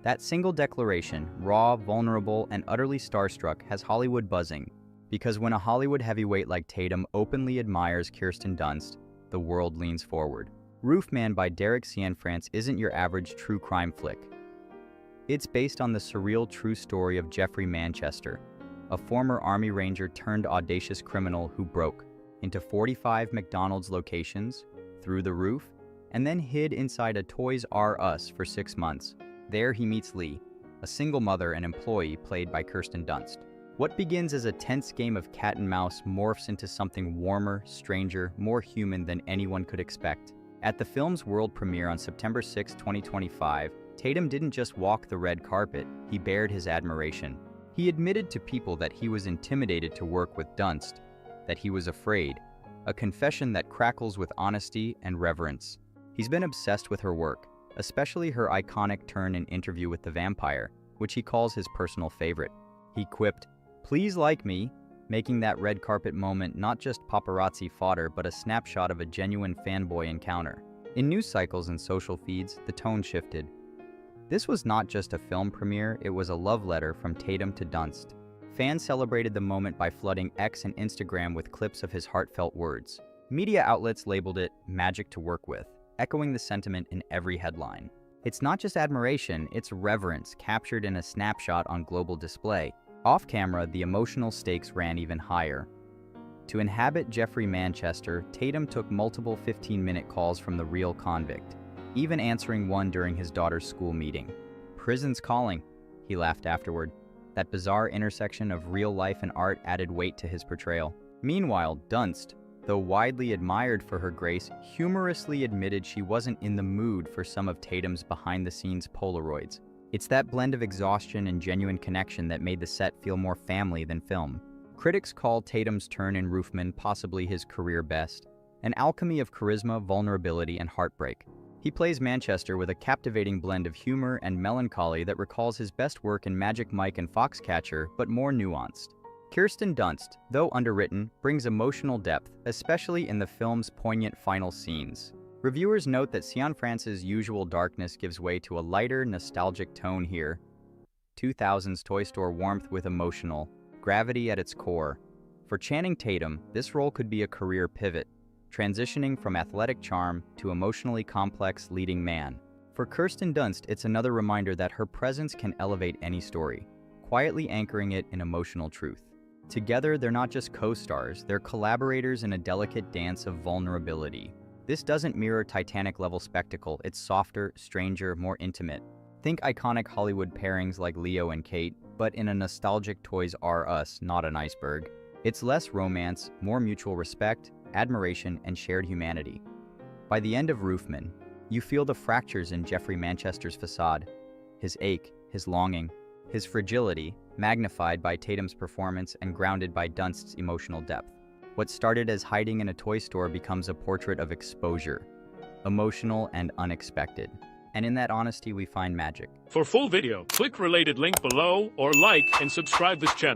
That single declaration, raw, vulnerable, and utterly starstruck, has Hollywood buzzing. Because when a Hollywood heavyweight like Tatum openly admires Kirsten Dunst, the world leans forward. Roofman by Derek Cianfrance isn't your average true crime flick. It's based on the surreal true story of Jeffrey Manchester, a former Army Ranger turned audacious criminal who broke into 45 McDonald's locations, through the roof, and then hid inside a Toys R Us for 6 months. There he meets Lee, a single mother and employee played by Kirsten Dunst. What begins as a tense game of cat and mouse morphs into something warmer, stranger, more human than anyone could expect. At the film's world premiere on September 6, 2025, Tatum didn't just walk the red carpet, he bared his admiration. He admitted to people that he was intimidated to work with Dunst, that he was afraid, a confession that crackles with honesty and reverence. He's been obsessed with her work, especially her iconic turn in Interview with the Vampire, which he calls his personal favorite. He quipped, "Please like me," making that red carpet moment not just paparazzi fodder but a snapshot of a genuine fanboy encounter. In news cycles and social feeds, the tone shifted. This was not just a film premiere, it was a love letter from Tatum to Dunst. Fans celebrated the moment by flooding X and Instagram with clips of his heartfelt words. Media outlets labeled it "magic to work with," echoing the sentiment in every headline. It's not just admiration, it's reverence captured in a snapshot on global display. Off camera, the emotional stakes ran even higher. To inhabit Jeffrey Manchester, Tatum took multiple 15-minute calls from the real convict, even answering one during his daughter's school meeting. "Prison's calling," he laughed afterward. That bizarre intersection of real life and art added weight to his portrayal. Meanwhile, Dunst, though widely admired for her grace, humorously admitted she wasn't in the mood for some of Tatum's behind-the-scenes Polaroids. It's that blend of exhaustion and genuine connection that made the set feel more family than film. Critics call Tatum's turn in Roofman possibly his career best, an alchemy of charisma, vulnerability, and heartbreak. He plays Manchester with a captivating blend of humor and melancholy that recalls his best work in Magic Mike and Foxcatcher, but more nuanced. Kirsten Dunst, though underwritten, brings emotional depth, especially in the film's poignant final scenes. Reviewers note that Cianfrance's usual darkness gives way to a lighter, nostalgic tone here. 2000's Toy Store warmth with emotional gravity at its core. For Channing Tatum, this role could be a career pivot, transitioning from athletic charm to emotionally complex leading man. For Kirsten Dunst, it's another reminder that her presence can elevate any story, quietly anchoring it in emotional truth. Together, they're not just co-stars, they're collaborators in a delicate dance of vulnerability. This doesn't mirror Titanic-level spectacle, it's softer, stranger, more intimate. Think iconic Hollywood pairings like Leo and Kate, but in a nostalgic Toys R Us, not an iceberg. It's less romance, more mutual respect, admiration, and shared humanity. By the end of Roofman, you feel the fractures in Jeffrey Manchester's facade, his ache, his longing, his fragility, magnified by Tatum's performance and grounded by Dunst's emotional depth. What started as hiding in a toy store becomes a portrait of exposure, emotional and unexpected. And in that honesty, we find magic. For full video, click related link below or like and subscribe this channel.